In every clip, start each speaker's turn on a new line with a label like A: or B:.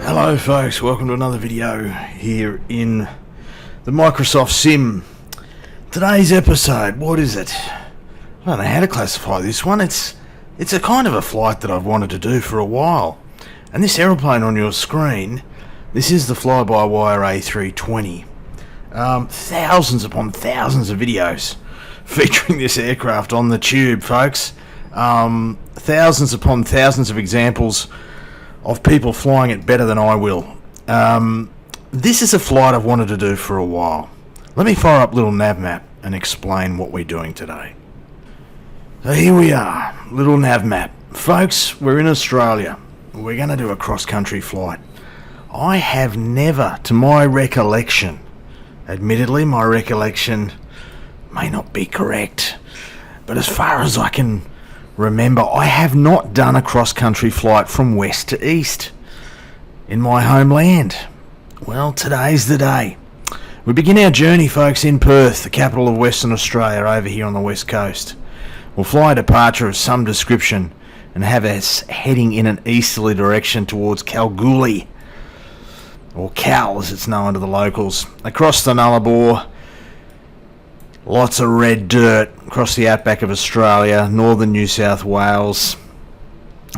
A: Hello folks, welcome to another video here in the Microsoft Sim. Today's episode, what is it? I don't know how to classify this one. It's a kind of a flight that I've wanted to do for a while. And this aeroplane on your screen, this is the FlyByWire A320. Thousands upon thousands of videos featuring this aircraft on the tube, folks. Thousands upon thousands of examples of people flying it better than I will. This is a flight I've wanted to do for a while. Let me fire up little nav map and explain what we're doing today. So here we are, little nav map. Folks, we're in Australia. We're going to do a cross-country flight. I have never, to my recollection, admittedly my recollection may not be correct, but as far as I can remember, I have not done a cross-country flight from west to east in my homeland. Well, today's the day. We begin our journey, folks, in Perth, the capital of Western Australia, over here on the west coast. We'll fly a departure of some description and have us heading in an easterly direction towards Kalgoorlie, or Cal as it's known to the locals. Across the Nullarbor, lots of red dirt across the outback of Australia, northern New South Wales,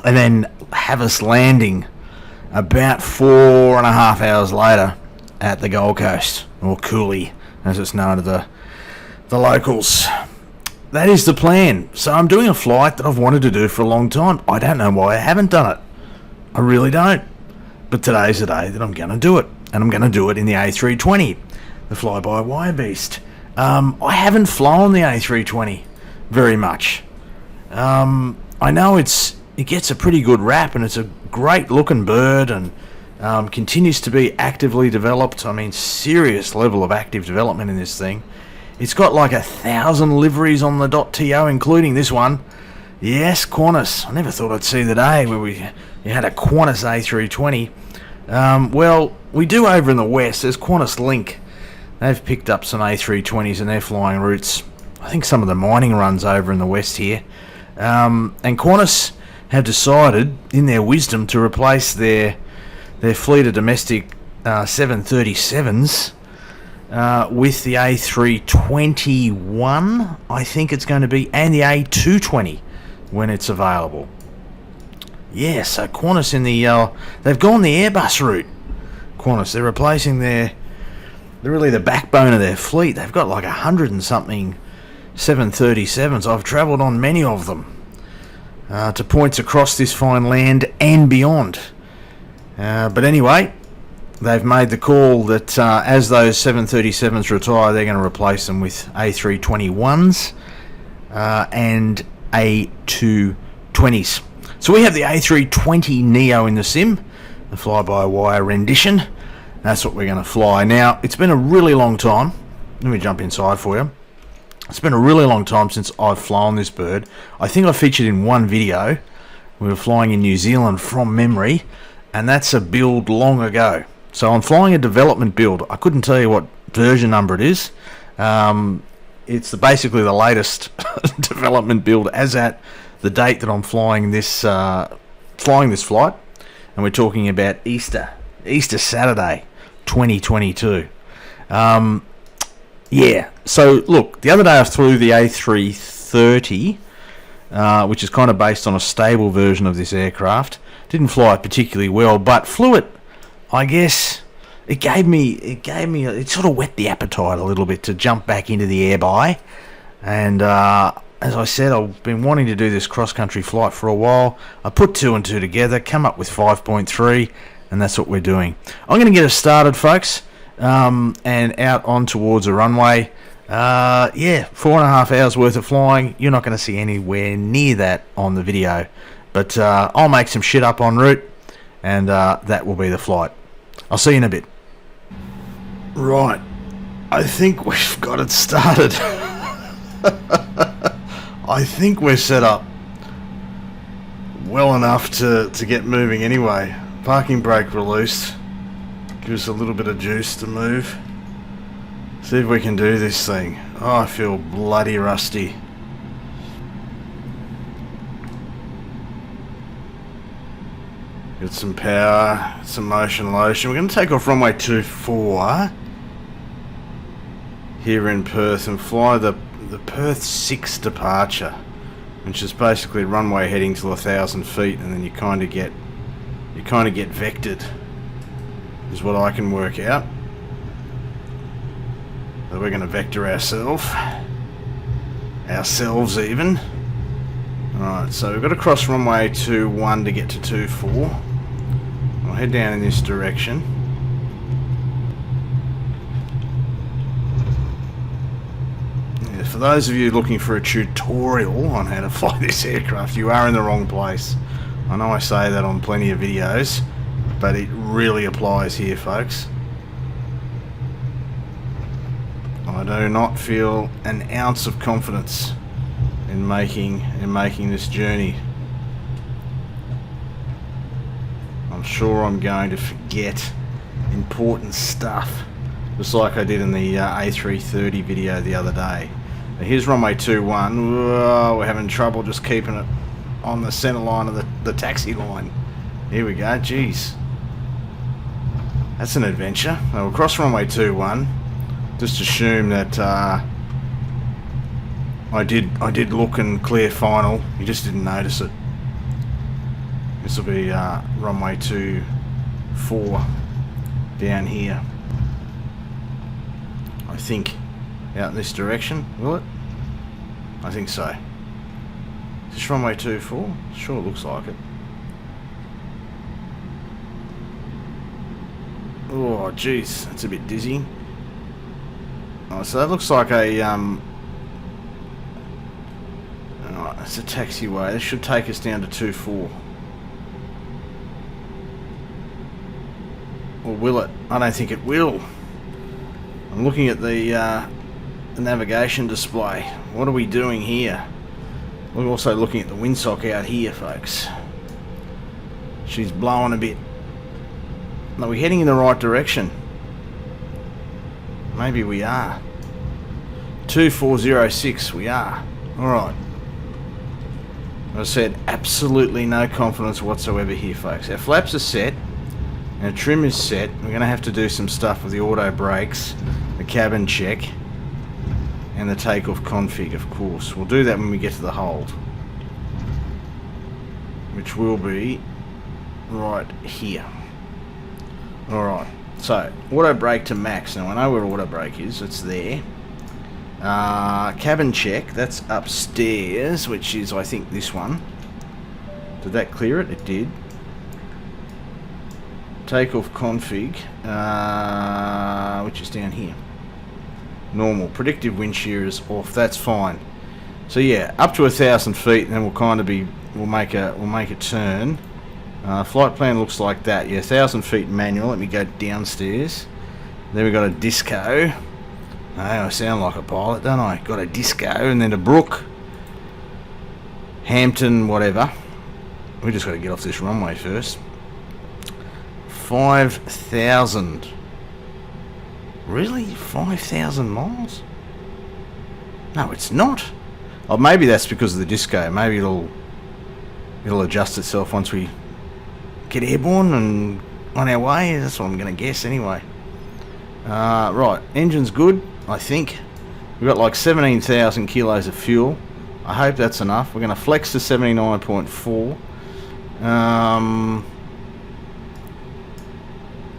A: and then have us landing about 4.5 hours later at the Gold Coast, or Cooley as it's known to the locals. That is the plan. So I'm doing a flight that I've wanted to do for a long time. I don't know why I haven't done it. I really don't. But today's the day that I'm going to do it, and I'm going to do it in the A320, the fly-by-wire beast. I haven't flown the A320 very much. I know it gets a pretty good rap, and it's a great looking bird, and continues to be actively developed. I mean, serious level of active development in this thing. It's got like 1,000 liveries on the .to, including this one. Yes, Qantas. I never thought I'd see the day where you had a Qantas A320. Well, we do over in the west. There's Qantas Link. They've picked up some A320s and they're flying routes. I think some of the mining runs over in the west here. And Qantas have decided, in their wisdom, to replace their fleet of domestic 737s with the A321, I think it's going to be, and the A220 when it's available. Yeah, so Qantas they've gone the Airbus route. Qantas, they're replacing they're really the backbone of their fleet. They've got like 100 and something 737s. I've travelled on many of them to points across this fine land and beyond. But anyway, they've made the call that as those 737s retire, they're going to replace them with A321s and A220s. So we have the A320 Neo in the sim, the fly-by-wire rendition. That's what we're going to fly. Now, it's been a really long time. Let me jump inside for you. It's been a really long time since I've flown this bird. I think I featured in one video. We were flying in New Zealand from memory, and that's a build long ago. So I'm flying a development build. I couldn't tell you what version number it is. It's basically the latest development build as at the date that I'm flying this flight, and we're talking about Easter Saturday 2022. Yeah, so look, the other day I flew the A330, which is kind of based on a stable version of this aircraft. Didn't fly it particularly well, but flew it, I guess. It sort of whet the appetite a little bit to jump back into the air by. And as I said, I've been wanting to do this cross-country flight for a while. I put two and two together, come up with 5.3, and that's what we're doing. I'm going to get us started, folks, and out on towards a runway. 4.5 hours worth of flying. You're not going to see anywhere near that on the video, but I'll make some shit up en route, and that will be the flight. I'll see you in a bit. Right, I think we've got it started. I think we're set up well enough to get moving anyway. Parking brake released. Give us a little bit of juice to move. See if we can do this thing. Oh, I feel bloody rusty. Got some power, some motion lotion. We're going to take off runway 24 here in Perth and fly the Perth 6 departure, which is basically runway heading to 1,000 feet, and then you kind of get vectored, is what I can work out. So we're going to vector ourselves even. Alright, so we've got to cross runway 21 to get to 24. I'll head down in this direction. Yeah, for those of you looking for a tutorial on how to fly this aircraft, you are in the wrong place. I know I say that on plenty of videos, but it really applies here, folks. I do not feel an ounce of confidence in making this journey. I'm sure I'm going to forget important stuff, just like I did in the A330 video the other day. Now here's runway 21. Whoa, we're having trouble just keeping it on the centre line of the taxi line. Here we go. Jeez, that's an adventure. Now we'll cross runway 21. Just assume that I did look and clear final. You just didn't notice it. This will be runway 24 down here. I think out in this direction. Will it? I think so. Is this runway 24? Sure looks like it. Oh jeez, that's a bit dizzy. Oh, so that looks like a it's a taxiway. This should take us down to 24. Or will it? I don't think it will. I'm looking at the navigation display. What are we doing here? We're also looking at the windsock out here, folks. She's blowing a bit. Are we heading in the right direction? Maybe we are. 2406, we are. Alright. As I said, absolutely no confidence whatsoever here, folks. Our flaps are set. Our trim is set. We're going to have to do some stuff with the auto brakes, the cabin check, and the takeoff config, of course. We'll do that when we get to the hold, which will be right here. Alright. So, auto brake to max. Now I know where auto brake is, it's there. Cabin check, that's upstairs, which is I think this one. Did that clear it? It did. Takeoff config, which is down here. Normal. Predictive wind shear is off, that's fine. So yeah, up to 1,000 feet, and then we'll kind of we'll make a turn. Flight plan looks like that. Yeah, 1,000 feet manual. Let me go downstairs. Then we got a disco. Oh, I sound like a pilot, don't I? Got a disco, and then a Brook, Hampton, whatever. We just got to get off this runway first. 5,000. Really? 5,000 miles? No, it's not. Oh, maybe that's because of the disco. Maybe it'll adjust itself once we get airborne and on our way. That's what I'm going to guess anyway. Right, engine's good, I think. We've got like 17,000 kilos of fuel. I hope that's enough. We're going to flex to 79.4.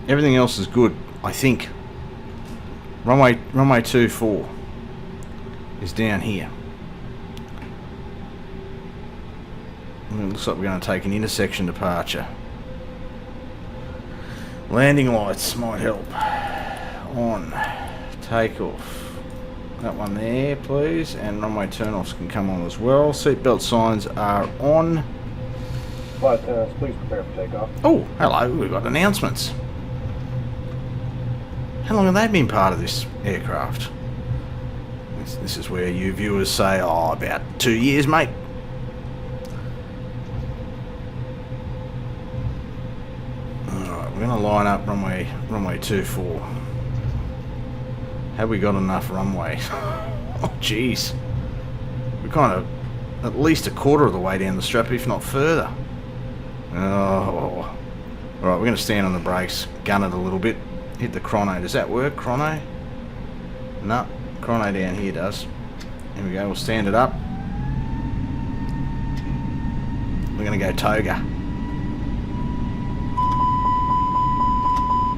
A: Everything else is good, I think. Runway 24 is down here. And it looks like we're going to take an intersection departure. Landing lights might help. On. Takeoff. That one there, please. And runway turn-offs can come on as well. Seatbelt signs are on.
B: Flight attendants, please prepare for takeoff.
A: Oh, hello. We've got announcements. How long have they been part of this aircraft? This is where you viewers say, oh, about 2 years, mate. Alright, we're going to line up runway 24. Have we got enough runway? Oh, jeez. We're kind of at least a quarter of the way down the strap, if not further. Oh, Alright, we're going to stand on the brakes, gun it a little bit, hit the chrono. Does that work, chrono? No, chrono down here does. Here we go, we'll stand it up. We're going to go toga.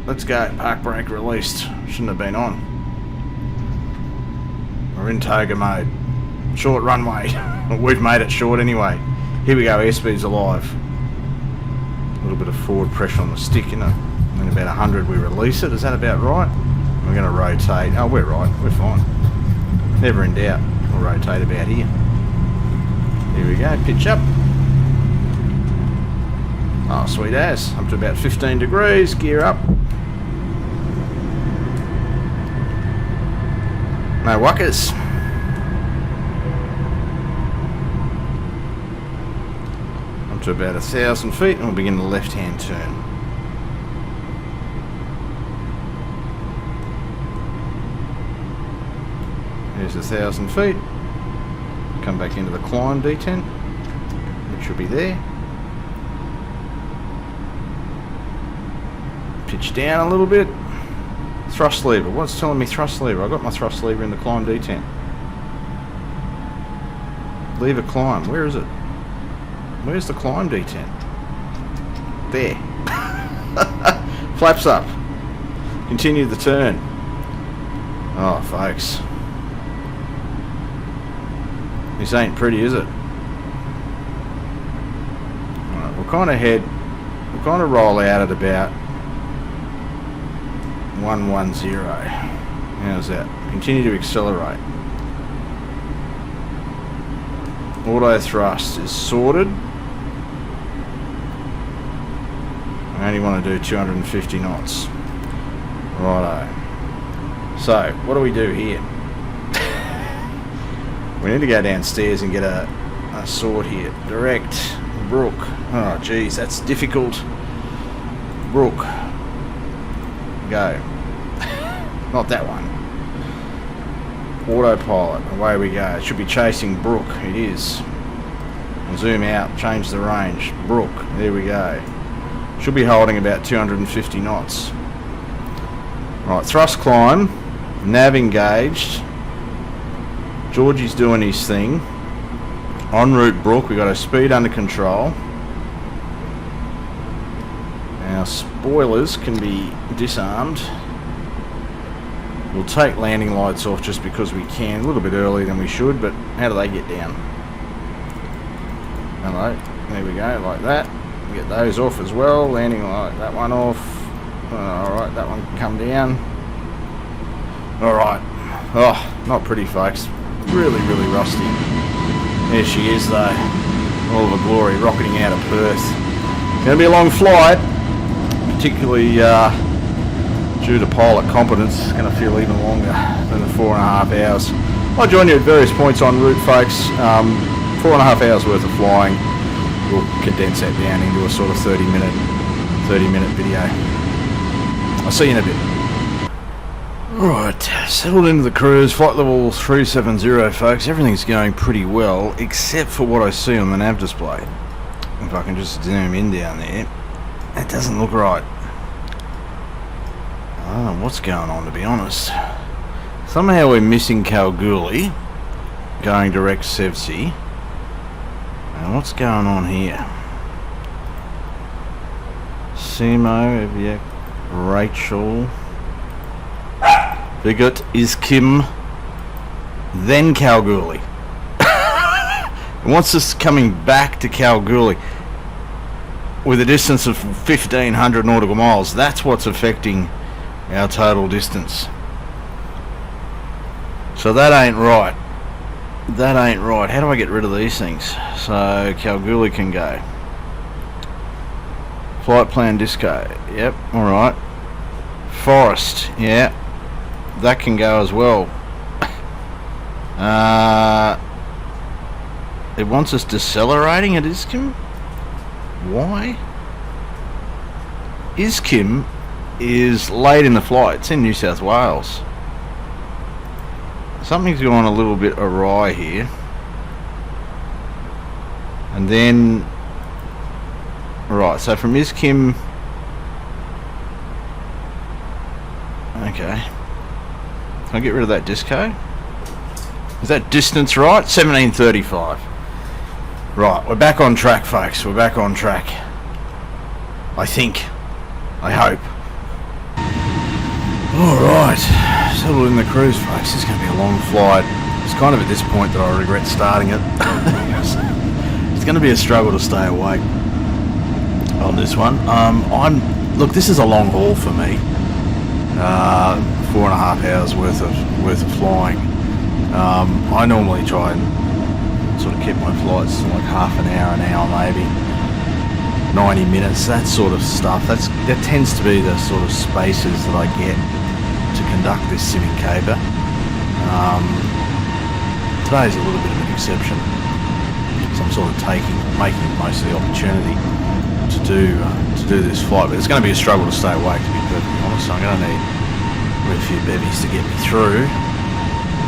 A: Let's go. Park brake released. Shouldn't have been on. We're in toga mode. Short runway. We've made it short anyway. Here we go, airspeed's alive. A little bit of forward pressure on the stick, you know. And then about 100 we release it. Is that about right? We're going to rotate. Oh, we're right. We're fine. Never in doubt. We'll rotate about here. Here we go. Pitch up. Oh, sweet as. Up to about 15 degrees. Gear up. No wuckers. Up to about 1,000 feet and we'll begin the left-hand turn. There's 1,000 feet. Come back into the climb detent, which should be there. Pitch down a little bit. Thrust lever. What's telling me thrust lever? I've got my thrust lever in the climb detent. Lever climb. Where is it? Where's the climb detent? There. Flaps up. Continue the turn. Oh, folks. This ain't pretty, is it? Alright, we'll kind of roll out at about 110. How's that? Continue to accelerate. Auto thrust is sorted. I only want to do 250 knots. Righto. So, what do we do here? We need to go downstairs and get a sword here. Direct. Brook. Oh, geez, that's difficult. Brook. Go. Not that one. Autopilot. Away we go. It should be chasing Brook. It is. Zoom out. Change the range. Brook. There we go. Should be holding about 250 knots. Right. Thrust climb. Nav engaged. Georgie's doing his thing. En route Brook. We got our speed under control. Our spoilers can be disarmed. We'll take landing lights off just because we can. A little bit earlier than we should, but how do they get down? Hello. There we go, like that. Get those off as well. Landing light, that one off. Alright, that one can come down. Alright. Oh, not pretty, folks. Really, really rusty. There she is, though. All of her glory, rocketing out of Perth. Going to be a long flight, particularly due to pilot competence. It's going to feel even longer than the 4.5 hours. I'll join you at various points en route, folks. 4.5 hours worth of flying. We'll condense that down into a sort of 30 minute video. I'll see you in a bit. Right, settled into the cruise, flight level 370, folks. Everything's going pretty well, except for what I see on the nav display. If I can just zoom in down there, it doesn't look right. I don't know what's going on, to be honest. Somehow we're missing Kalgoorlie, going direct Sevsi. And what's going on here? Simo, Eviak, Rachel... Bigot is Kim, then Kalgoorlie. It wants us coming back to Kalgoorlie with a distance of 1,500 nautical miles. That's what's affecting our total distance. So that ain't right. That ain't right. How do I get rid of these things? So Kalgoorlie can go. Flight plan disco. Yep, alright. Forest, yeah. That can go as well. It wants us decelerating at Iskim. Why? Iskim is late in the flight. It's in New South Wales. Something's gone a little bit awry here. And then... Right, so from Iskim Okay. Can I get rid of that disco? Is that distance right? 1735. Right, we're back on track, folks. We're back on track. I think. I hope. Alright. Settled in the cruise, folks. This is going to be a long flight. It's kind of at this point that I regret starting it. It's going to be a struggle to stay awake on this one. Look, this is a long haul for me. 4.5 hours worth of flying. I normally try and sort of keep my flights to like half an hour maybe, 90 minutes, that sort of stuff. That tends to be the sort of spaces that I get to conduct this simming caper. Today's a little bit of an exception, so I'm sort of making the most of the opportunity to do this flight, but it's going to be a struggle to stay awake, to be perfectly honest. So I'm going to need a few bevvies to get me through,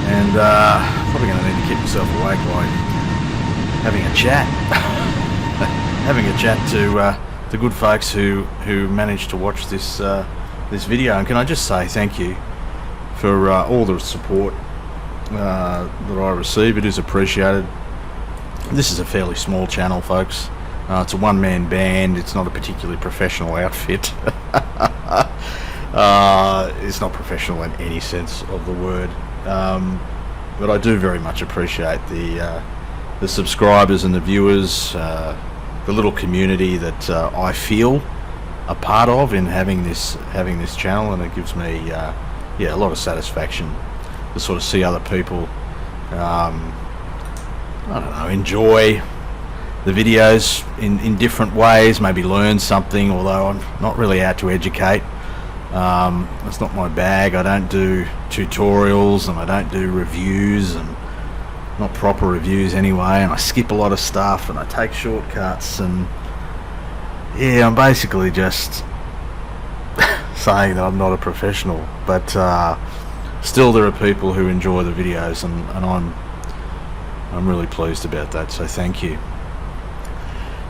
A: and probably going to need to keep myself awake by having a chat, to the good folks who managed to watch this video. And can I just say thank you for all the support that I receive. It is appreciated. This is a fairly small channel, folks. It's a one-man band. It's not a particularly professional outfit. It's not professional in any sense of the word, but I do very much appreciate the subscribers and the viewers, the little community that I feel a part of in having this channel, and it gives me a lot of satisfaction to sort of see other people I don't know, enjoy the videos in different ways, maybe learn something, although I'm not really out to educate. That's not my bag. I don't do tutorials, and I don't do reviews, and not proper reviews anyway, and I skip a lot of stuff, and I take shortcuts, and yeah, I'm basically just saying that I'm not a professional, but still there are people who enjoy the videos, and I'm really pleased about that, so thank you.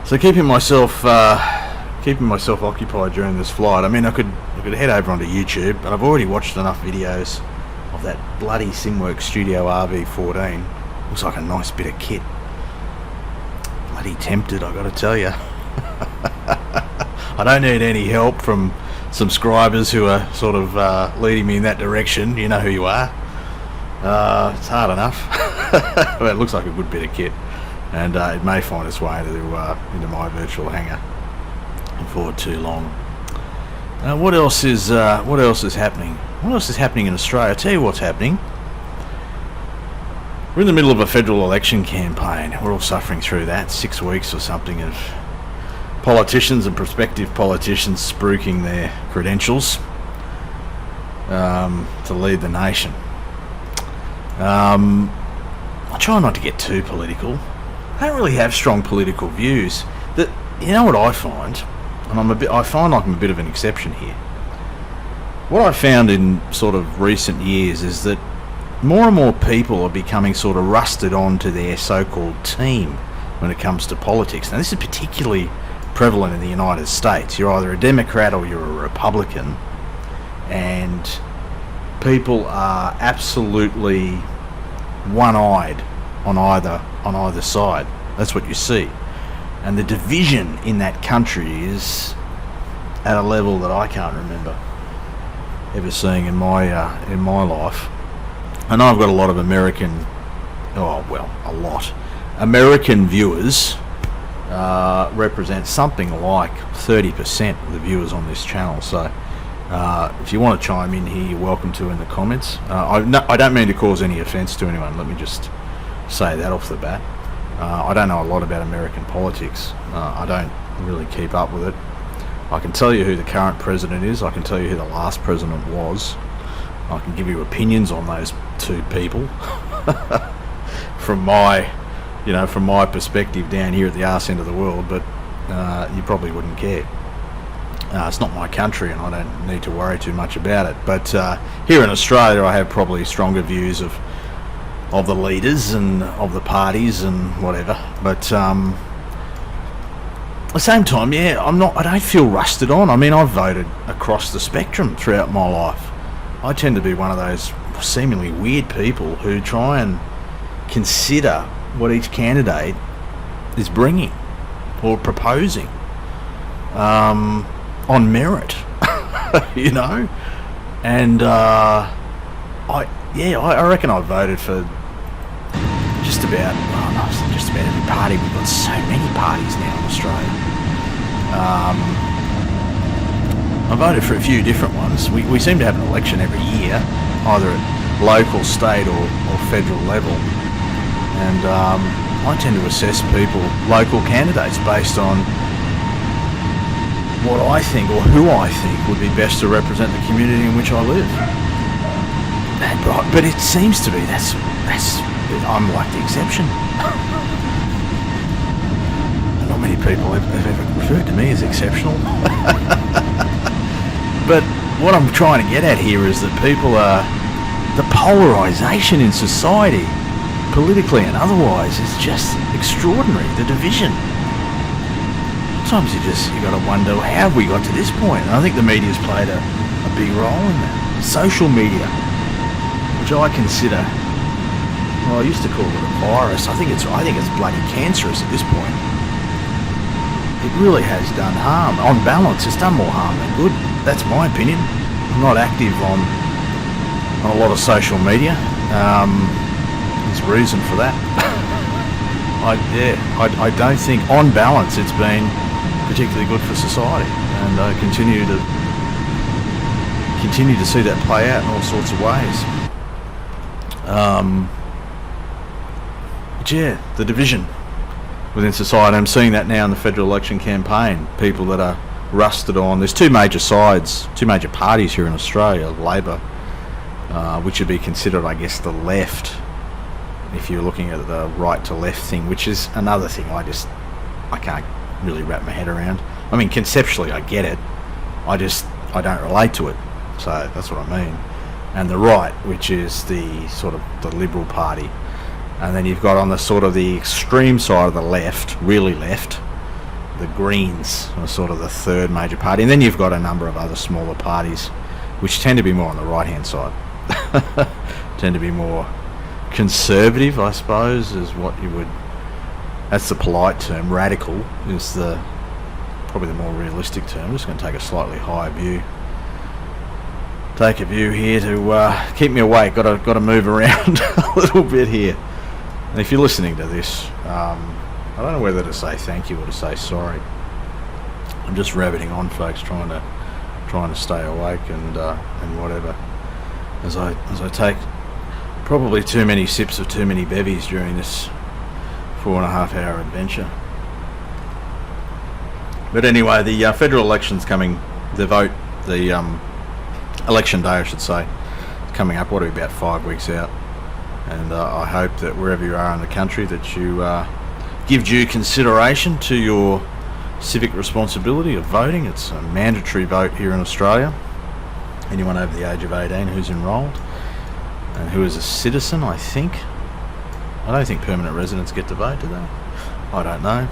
A: So keeping myself occupied during this flight. I mean, I could head over onto YouTube, but I've already watched enough videos of that bloody Simworks Studio RV14. Looks like a nice bit of kit. Bloody tempted, I got to tell you. I don't need any help from subscribers who are sort of leading me in that direction. You know who you are. It's hard enough. Well, it looks like a good bit of kit, and it may find its way into my virtual hangar before too long. What else is happening? What else is happening in Australia? I'll tell you what's happening. We're in the middle of a federal election campaign. We're all suffering through that. 6 weeks or something of politicians and prospective politicians spruiking their credentials to lead the nation. I try not to get too political. I don't really have strong political views. You know what I find, and I find like I'm a bit of an exception here. What I found in sort of recent years is that more and more people are becoming sort of rusted onto their so-called team when it comes to politics. Now, this is particularly prevalent in the United States. You're either a Democrat or you're a Republican, and people are absolutely one-eyed on either side. That's what you see, and the division in that country is at a level that I can't remember ever seeing in my life. And I've got a lot of American viewers. Represent something like 30% of the viewers on this channel. So if you want to chime in here, you're welcome to in the comments. I don't mean to cause any offence to anyone. Let me just say that off the bat. I don't know a lot about American politics. I don't really keep up with it. I can tell you who the current president is. I can tell you who the last president was. I can give you opinions on those two people from my perspective down here at the arse end of the world, but you probably wouldn't care. It's not my country, and I don't need to worry too much about it. But here in Australia, I have probably stronger views of the leaders and of the parties and whatever. But at the same time, I don't feel rusted on. I mean, I've voted across the spectrum throughout my life. I tend to be one of those seemingly weird people who try and consider what each candidate is bringing or proposing on merit, you know. And I reckon I voted for just about every party. We've got so many parties now in Australia. I voted for a few different ones. We seem to have an election every year, either at local, state or federal level. And I tend to assess local candidates based on what I think or who I think would be best to represent the community in which I live. But it seems to be that's I'm like the exception. Not many people have ever referred to me as exceptional. But what I'm trying to get at here is that the polarisation in society, politically and otherwise, is just extraordinary. The division. Sometimes you got to wonder, how have we got to this point? And I think the media's played a big role in that. Social media, which I consider, well, I used to call it a virus. I think it's bloody cancerous at this point. It really has done harm. On balance, it's done more harm than good. That's my opinion. I'm not active on a lot of social media. There's a reason for that. I don't think, on balance, it's been particularly good for society, and I continue to see that play out in all sorts of ways. But yeah, the division within society. I'm seeing that now in the federal election campaign. People that are rusted on. There's two major parties here in Australia. Labor, which would be considered, I guess, the left, if you're looking at the right to left thing, which is another thing I can't really wrap my head around. I mean, conceptually I get it, I don't relate to it, so that's what I mean. And the right, which is the sort of the Liberal Party, and then you've got on the sort of the extreme side of the left, really left, the Greens are sort of the third major party, and then you've got a number of other smaller parties which tend to be more on the right hand side. Tend to be more conservative, I suppose, is what you would, that's the polite term. Radical is probably the more realistic term. I'm just going to take a slightly higher view. Take a view here to keep me awake. Got to move around a little bit here. And if you're listening to this, I don't know whether to say thank you or to say sorry. I'm just rabbiting on, folks, trying to stay awake and whatever. As I take probably too many sips of too many bevvies during this 4.5 hour adventure. But anyway, the federal election's coming. The election day, I should say, coming up. What are we, about 5 weeks out? And I hope that wherever you are in the country, that you give due consideration to your civic responsibility of voting. It's a mandatory vote here in Australia. Anyone over the age of 18 who's enrolled and who is a citizen, I think. I don't think permanent residents get to vote, do they? I don't know.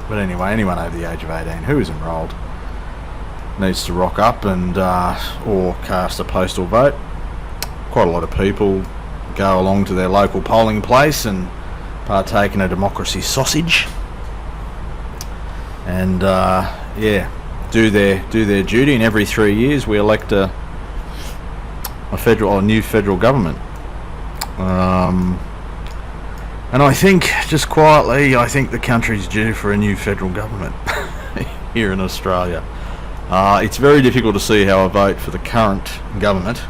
A: But anyway, anyone over the age of 18 who is enrolled needs to rock up and or cast a postal vote. Quite a lot of people go along to their local polling place and partake in a democracy sausage, and do their duty. And every 3 years we elect a new federal government. And I think, just quietly, I think the country's due for a new federal government here in Australia. It's very difficult to see how a vote for the current government,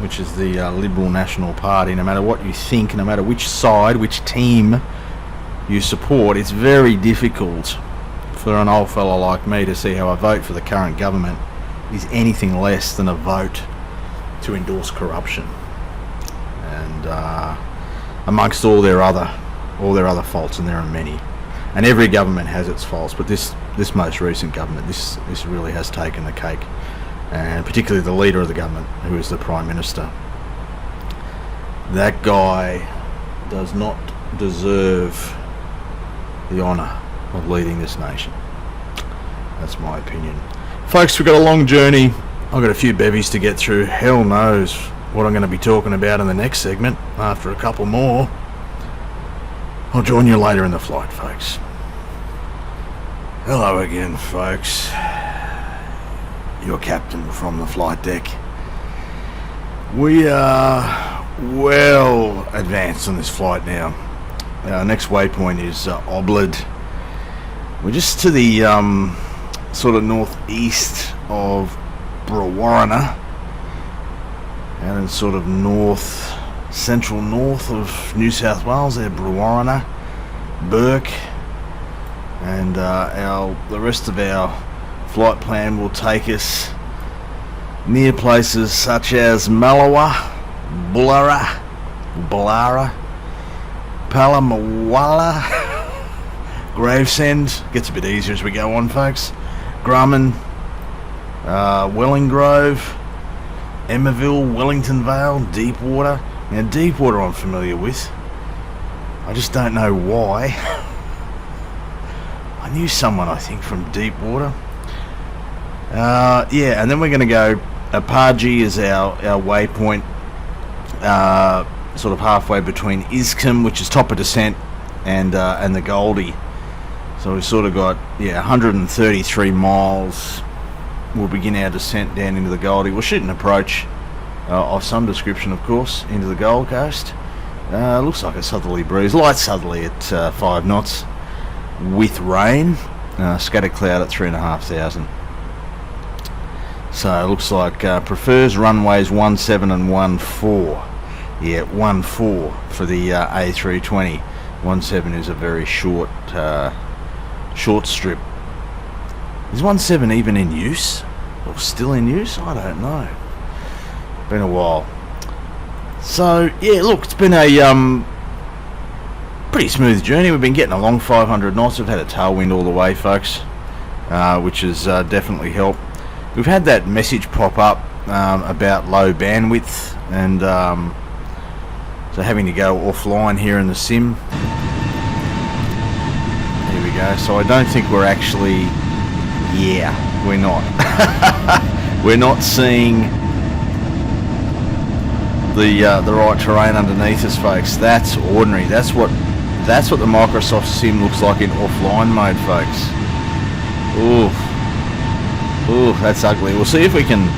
A: which is the Liberal National Party, no matter what you think, no matter which side, which team you support, it's very difficult for an old fella like me to see how a vote for the current government is anything less than a vote to endorse corruption. And amongst all their other faults, and there are many, and every government has its faults, but this most recent government, this really has taken the cake, and particularly the leader of the government, who is the Prime Minister. That guy does not deserve the honour of leading this nation. That's my opinion. Folks, we've got a long journey I've got a few bevies to get through. Hell knows what I'm going to be talking about in the next segment. After a couple more, I'll join you later in the flight, folks. Hello again, folks. Your captain from the flight deck. We are well advanced on this flight now. Our next waypoint is Obled. We're just to the sort of northeast of Brewarrina, and in sort of central north of New South Wales there, Brewarrina, Burke, and the rest of our flight plan will take us near places such as Malawa, Bullara, Palamawala, Gravesend. Gets a bit easier as we go on, folks. Grumman, Wellinggrove, Emmaville, Wellington Vale, Deepwater. Now, Deepwater I'm familiar with. I just don't know why. I knew someone, I think, from Deepwater. Yeah, and then we're going to go. Apaji is our waypoint, sort of halfway between Iscombe, which is top of descent, and the Goldie. So we've sort of got 133 miles. We'll begin our descent down into the Goldie. We'll shoot an approach of some description, of course, into the Gold Coast. Looks like a southerly breeze, light southerly at 5 knots, with rain. Scattered cloud at 3,500. So it looks like prefers runways 17 and 14. Yeah, 14 for the A320. 17 is a very short strip. Is 17 even in use? Or still in use? I don't know. Been a while. So yeah, look, it's been a pretty smooth journey. We've been getting along 500 knots. We've had a tailwind all the way, folks, which has definitely helped. We've had that message pop up about low bandwidth, and so having to go offline here in the sim. Here we go. So I don't think we're actually, we're not. We're not seeing the right terrain underneath us, folks. That's ordinary. That's what the Microsoft Sim looks like in offline mode, folks. Oof. Ooh, that's ugly. We'll see if we can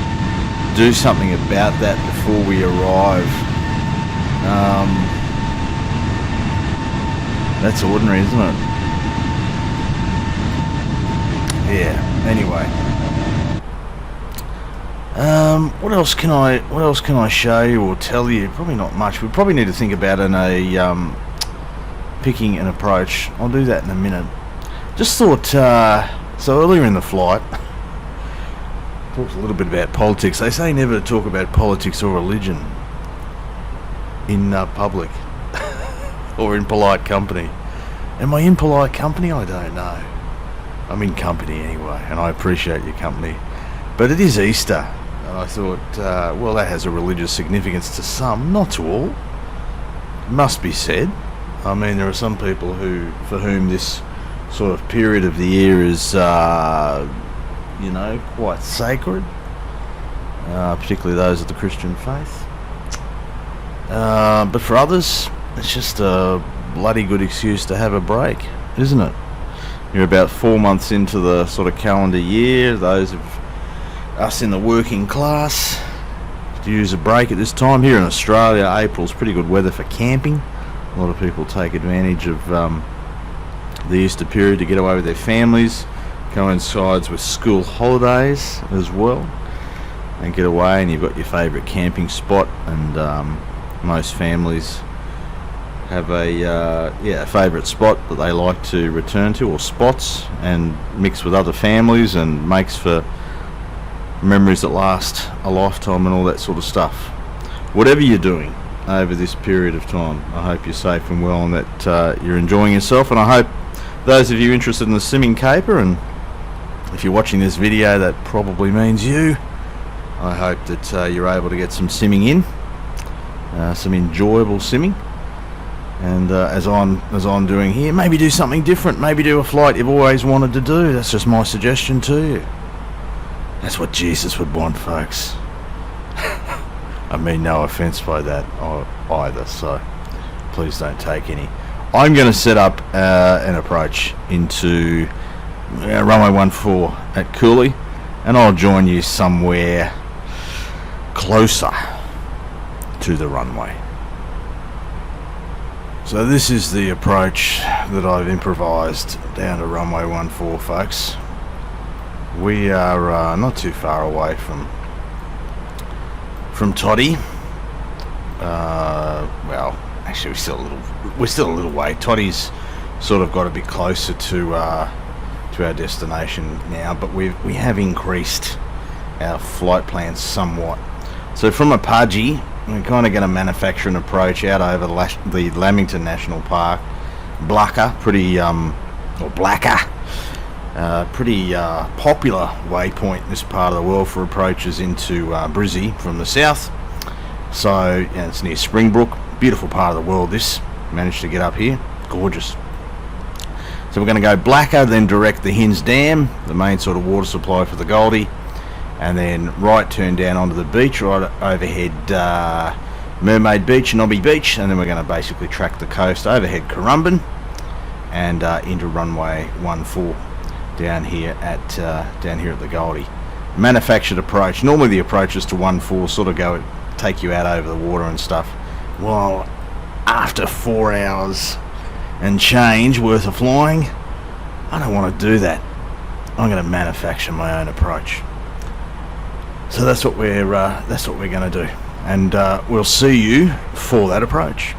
A: do something about that before we arrive. That's ordinary, isn't it? Yeah. Anyway, what else can I show you or tell you? Probably not much. We probably need to think about picking an approach. I'll do that in a minute. Just thought. So earlier in the flight, talked a little bit about politics. They say never to talk about politics or religion in public or in polite company. Am I in polite company? I don't know. I'm in company anyway, and I appreciate your company. But it is Easter, and I thought, well, that has a religious significance to some, not to all. It must be said. I mean, there are some people for whom this sort of period of the year is quite sacred, particularly those of the Christian faith. But for others, it's just a bloody good excuse to have a break, isn't it? You're about 4 months into the sort of calendar year. Those of us in the working class to use a break at this time. Here in Australia, April's pretty good weather for camping. A lot of people take advantage of the Easter period to get away with their families. Coincides with school holidays as well, and get away, and you've got your favourite camping spot, and most families have a favourite spot that they like to return to, or spots, and mix with other families, and makes for memories that last a lifetime and all that sort of stuff. Whatever you're doing over this period of time, I hope you're safe and well, and that you're enjoying yourself, and I hope those of you interested in the simming caper, and if you're watching this video, that probably means you. I hope that you're able to get some simming in, some enjoyable simming, and as I'm doing here, maybe do something different. Maybe do a flight you've always wanted to do. That's just my suggestion to you. That's what Jesus would want, folks. I mean, no offense by that either, so please don't take any. I'm going to set up an approach into runway 14 at Cooley, and I'll join you somewhere closer to the runway. So this is the approach that I've improvised down to runway 14, folks. We are not too far away from Toddy. Well, actually, we're still a little way. Toddy's sort of got a bit closer to our destination now, but we have increased our flight plans somewhat. So from Apagi, we're kind of going to manufacture an approach out over the Lamington National Park, Blacker, pretty popular waypoint in this part of the world for approaches into Brizzy from the south. So it's near Springbrook, beautiful part of the world. This managed to get up here, gorgeous. So we're going to go Blacker, then direct the Hinds Dam, the main sort of water supply for the Goldie, and then right turn down onto the beach, right overhead Mermaid Beach, Nobby Beach, and then we're going to basically track the coast overhead Currumbin and into runway 14 down here at the Goldie. Manufactured approach. Normally the approaches to 14 sort of take you out over the water and stuff. Well, after 4 hours and change worth of flying, I don't want to do that. I'm going to manufacture my own approach. So that's what we're going to do, and we'll see you for that approach.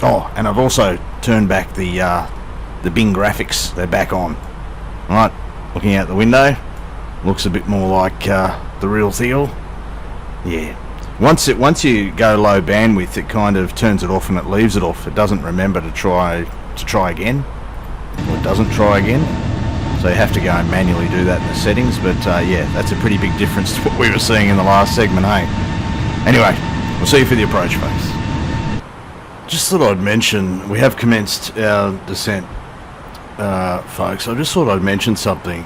A: Oh, and I've also turned back the Bing graphics. They're back on. Right, looking out the window, looks a bit more like the real deal. Yeah. Once you go low bandwidth, it kind of turns it off and it leaves it off. It doesn't remember to try again, or it doesn't try again. So you have to go and manually do that in the settings. But yeah, that's a pretty big difference to what we were seeing in the last segment, hey? Anyway, we'll see you for the approach, folks. Just thought I'd mention, we have commenced our descent, folks. I just thought I'd mention something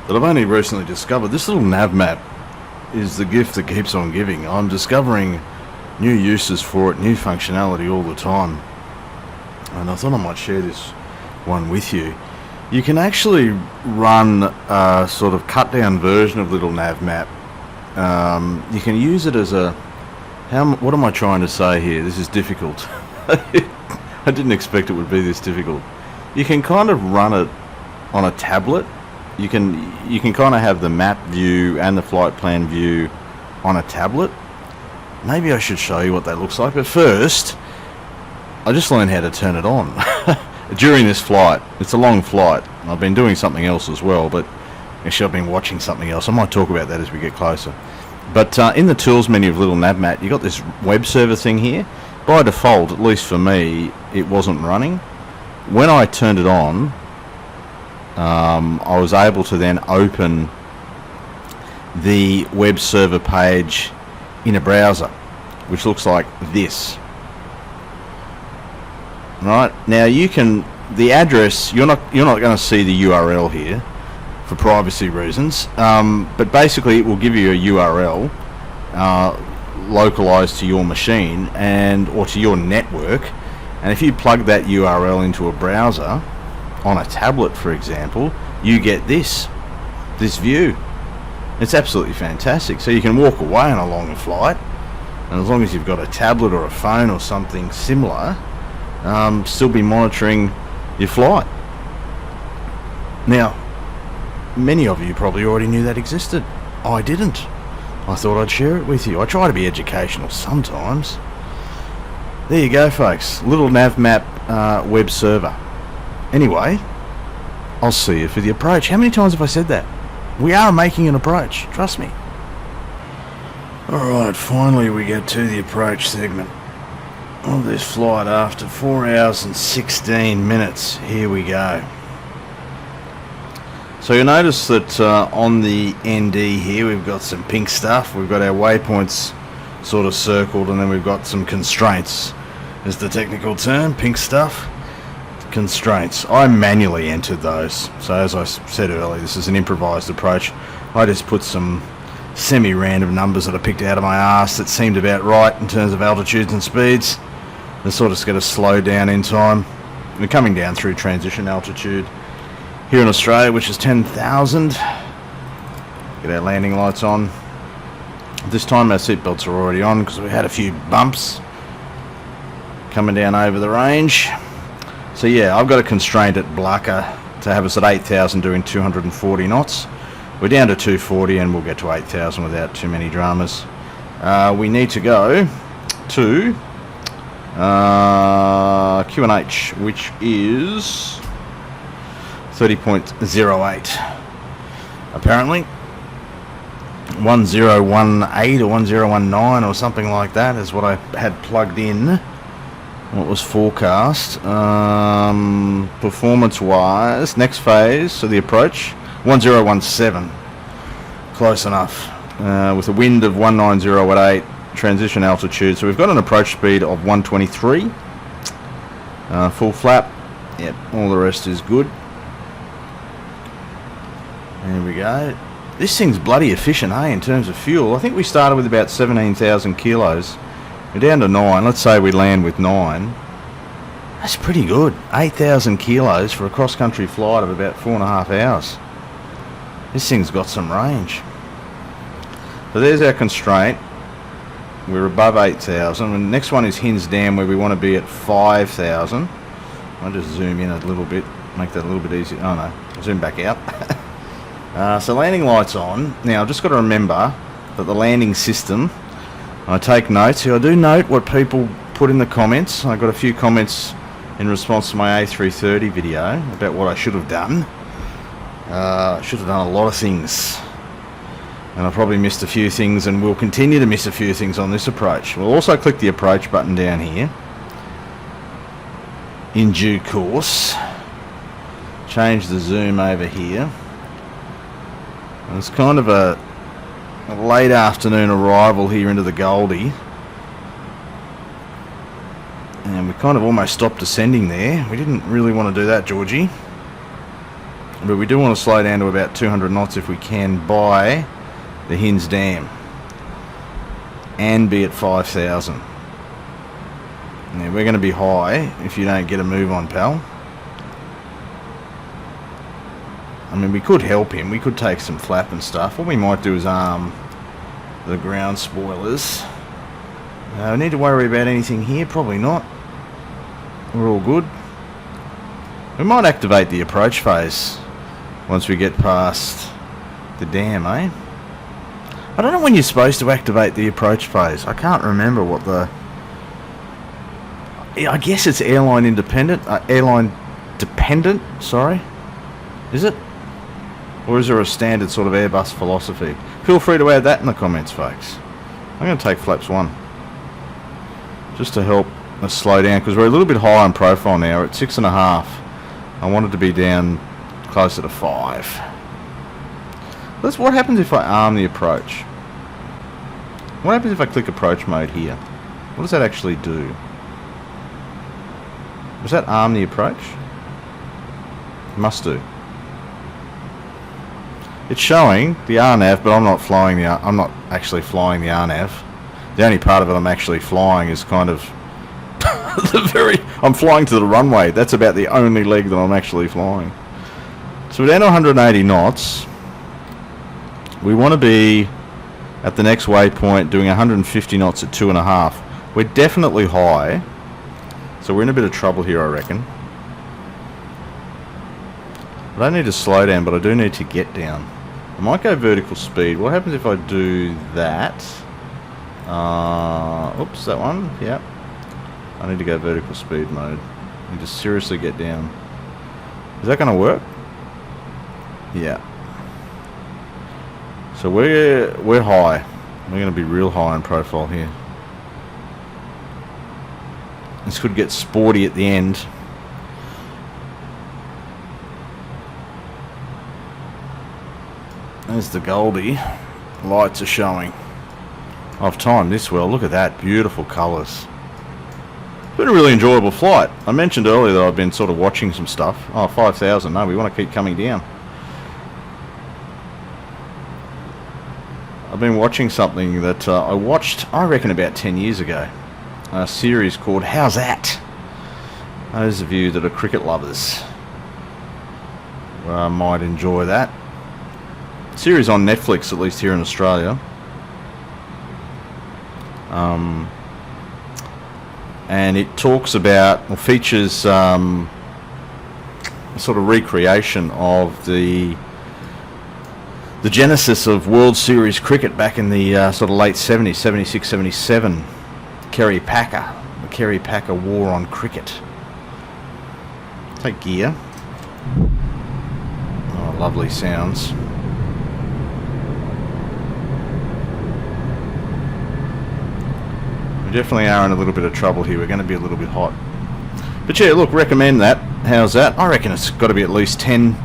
A: that I've only recently discovered. This little nav map is the gift that keeps on giving. I'm discovering new uses for it, new functionality all the time, and I thought I might share this one with you. You can actually run a sort of cut down version of little nav map. You can use it as a what am I trying to say here? This is difficult. I didn't expect it would be this difficult. You can kind of run it on a tablet. You can kind of have the map view and the flight plan view on a tablet. Maybe I should show you what that looks like, but first I just learned how to turn it on during this flight. It's a long flight. I've been doing something else as well, but actually I've been watching something else. I might talk about that as we get closer. But in the tools menu of Little Navmat, you got this web server thing here. By default, at least for me, it wasn't running. When I turned it on, I was able to then open the web server page in a browser, which looks like this. Right, now you can, the address, you're not going to see the URL here for privacy reasons, but basically it will give you a URL localized to your machine or to your network, and if you plug that URL into a browser on a tablet, for example, you get this view. It's absolutely fantastic. So you can walk away on a long flight, and as long as you've got a tablet or a phone or something similar, still be monitoring your flight. Now, many of you probably already knew that existed. I didn't. I thought I'd share it with you. I try to be educational sometimes. There you go, folks. Little NavMap web server. Anyway, I'll see you for the approach. How many times have I said that? We are making an approach, trust me. Alright, finally we get to the approach segment of this flight after 4 hours and 16 minutes. Here we go. So you'll notice that on the ND here we've got some pink stuff. We've got our waypoints sort of circled, and then we've got some constraints is the technical term. Pink stuff, constraints. I manually entered those, so as I said earlier, this is an improvised approach. I just put some semi-random numbers that I picked out of my arse that seemed about right in terms of altitudes and speeds. They're sort of going to slow down in time. We're coming down through transition altitude here in Australia, which is 10,000. Get our landing lights on. This time our seatbelts are already on because we had a few bumps coming down over the range. So yeah, I've got a constraint at Blaka to have us at 8,000 doing 240 knots. We're down to 240 and we'll get to 8,000 without too many dramas. We need to go to QNH, which is 30.08 apparently. 1018 or 1019 or something like that is what I had plugged in. What was forecast. Performance wise, next phase, so the approach 1017, close enough, with a wind of 190 at 8, transition altitude. So we've got an approach speed of 123, full flap. Yep, all the rest is good. There we go. This thing's bloody efficient, hey, in terms of fuel. I think we started with about 17,000 kilos. We're down to 9. Let's say we land with 9. That's pretty good. 8,000 kilos for a cross-country flight of about 4.5 hours. This thing's got some range. So there's our constraint. We're above 8,000. And the next one is Hinds Dam, where we want to be at 5,000. I'll just zoom in a little bit, make that a little bit easier. Oh no, zoom back out. So landing lights on. Now I've just got to remember that the landing system, I take notes here. I do note what people put in the comments. I got a few comments in response to my A330 video about what I should have done. I should have done a lot of things, and I probably missed a few things and will continue to miss a few things on this approach. We'll also click the approach button down here in due course. Change the zoom over here. And it's kind of a late afternoon arrival here into the Goldie, and we kind of almost stopped descending there. We didn't really want to do that, Georgie, but we do want to slow down to about 200 knots if we can by the Hinds Dam and be at 5,000. Now we're going to be high if you don't get a move on, pal. I mean, we could help him. We could take some flap and stuff. What we might do is arm the ground spoilers. We need to worry about anything here? Probably not. We're all good. We might activate the approach phase once we get past the dam, eh? I don't know when you're supposed to activate the approach phase. I can't remember what the... I guess it's airline independent. Airline dependent, sorry. Is it? Or is there a standard sort of Airbus philosophy? Feel free to add that in the comments, folks. I'm going to take flaps 1. Just to help us slow down, because we're a little bit high on profile now. We're at 6.5. I wanted to be down closer to 5. What happens if I arm the approach? What happens if I click approach mode here? What does that actually do? Does that arm the approach? Must do. It's showing the RNAV, but I'm not actually flying the RNAV. The only part of it I'm actually flying is kind of I'm flying to the runway. That's about the only leg that I'm actually flying. So we're down to 180 knots. We want to be at the next waypoint doing 150 knots at 2.5. We're definitely high, so we're in a bit of trouble here, I reckon. I don't need to slow down, but I do need to get down. I might go vertical speed. What happens if I do that? Oops, that one. Yep. I need to go vertical speed mode. I need to seriously get down. Is that going to work? Yeah. So we're high. We're going to be real high in profile here. This could get sporty at the end. There's the Goldie. Lights are showing. I've timed this well. Look at that. Beautiful colours. It's been a really enjoyable flight. I mentioned earlier that I've been sort of watching some stuff. Oh, 5,000. No, we want to keep coming down. I've been watching something that I watched, I reckon, about 10 years ago. A series called How's That? Those of you that are cricket lovers might enjoy that. Series on Netflix, at least here in Australia. And it talks about, or features a sort of recreation of the genesis of World Series cricket back in the sort of late 70s, 76, 77. The Kerry Packer War on Cricket. Take gear. Oh, lovely sounds. We definitely are in a little bit of trouble here. We're going to be a little bit hot. But yeah, look, recommend that. How's that? I reckon it's got to be at least 10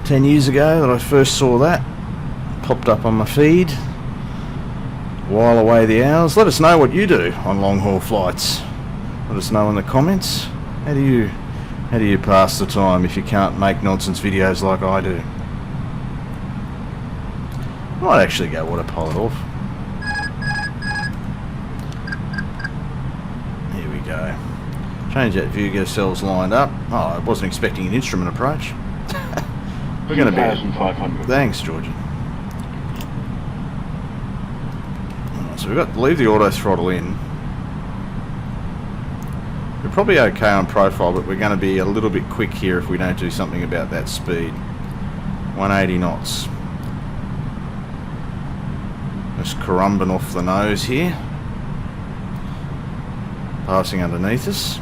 A: years ago that I first saw that. Popped up on my feed. While away the hours. Let us know what you do on long haul flights. Let us know in the comments. How do you pass the time if you can't make nonsense videos like I do? I might actually go autopilot off. Here we go. Change that view, get ourselves lined up. Oh, I wasn't expecting an instrument approach. We're going to be...
B: 2,500.
A: Thanks, Georgie. So we've got to leave the auto throttle in. We're probably okay on profile, but we're going to be a little bit quick here if we don't do something about that speed. 180 knots. Just carumbing off the nose here. Passing underneath us.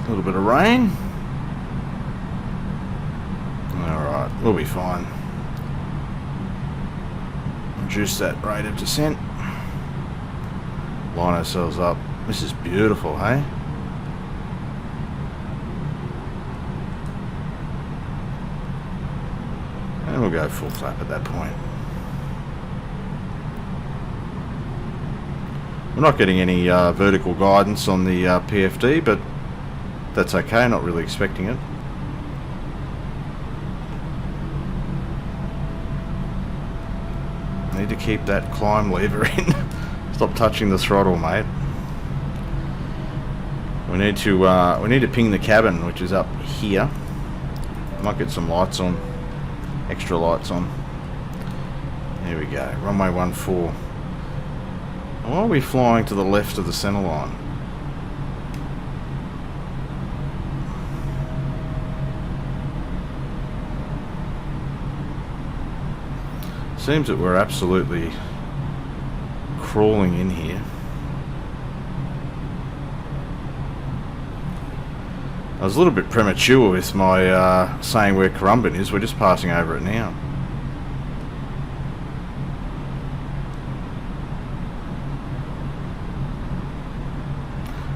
A: A little bit of rain. Alright, we'll be fine. Reduce that rate of descent. Line ourselves up. This is beautiful, hey? And we'll go full flap at that point. We're not getting any vertical guidance on the PFD, but that's okay, not really expecting it. Need to keep that climb lever in. Stop touching the throttle, mate. We need to ping the cabin, which is up here. Might get some lights on, extra lights on. There we go. Runway 14. Why are we flying to the left of the center line? Seems that we're absolutely crawling in here. I was a little bit premature with my saying where Currumbin is. We're just passing over it now.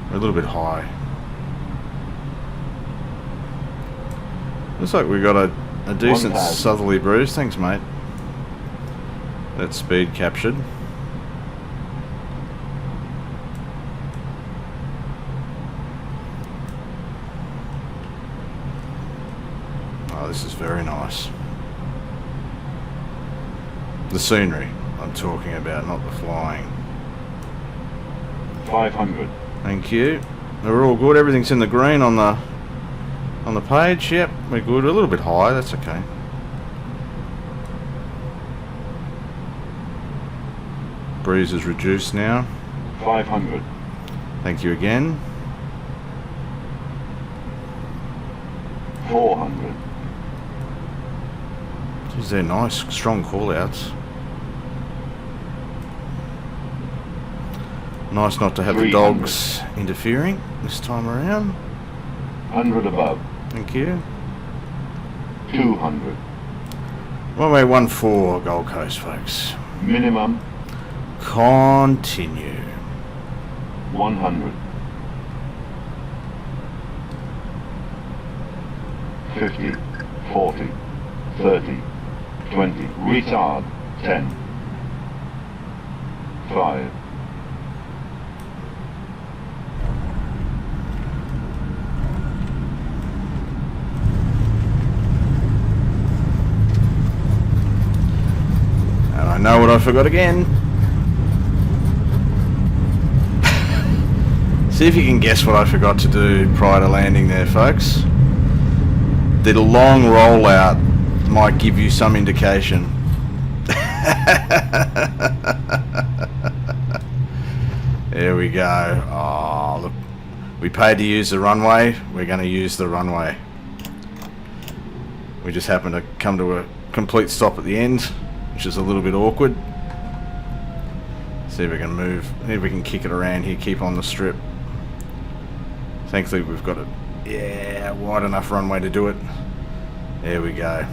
A: We're a little bit high. Looks like we've got a decent southerly breeze. Thanks, mate. That speed captured. Oh, this is very nice. The scenery I'm talking about, not the flying.
B: 500.
A: Thank you. We're all good. Everything's in the green on the page. Yep, we're good. A little bit high. That's okay. Breeze is reduced now.
B: 500.
A: Thank you again.
B: 400.
A: Geez, they're nice, strong call-outs. Nice not to have the dogs interfering this time around.
B: 100 above.
A: Thank you.
B: 200.
A: Runway 14, Gold Coast, folks.
B: Minimum.
A: Continue.
B: 100. 50. 40. 30. 20. Retard. 10. 5.
A: know what I forgot again. See if you can guess what I forgot to do prior to landing there, folks. The long rollout might give you some indication. There we go. Oh, look. We paid to use the runway. We're going to use the runway. We just happened to come to a complete stop at the end, which is a little bit awkward. See if we can move. See if we can kick it around here. Keep on the strip. Thankfully, we've got a wide enough runway to do it. There we go.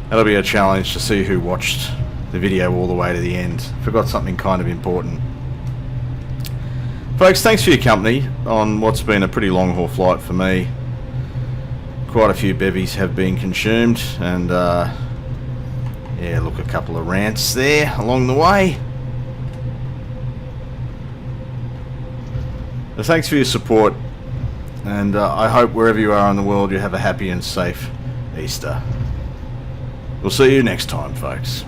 A: That'll be a challenge to see who watched the video all the way to the end. Forgot something kind of important. Folks, thanks for your company on what's been a pretty long haul flight for me. Quite a few bevvies have been consumed, and yeah, look, a couple of rants there along the way. So thanks for your support, and I hope wherever you are in the world you have a happy and safe Easter. We'll see you next time, folks.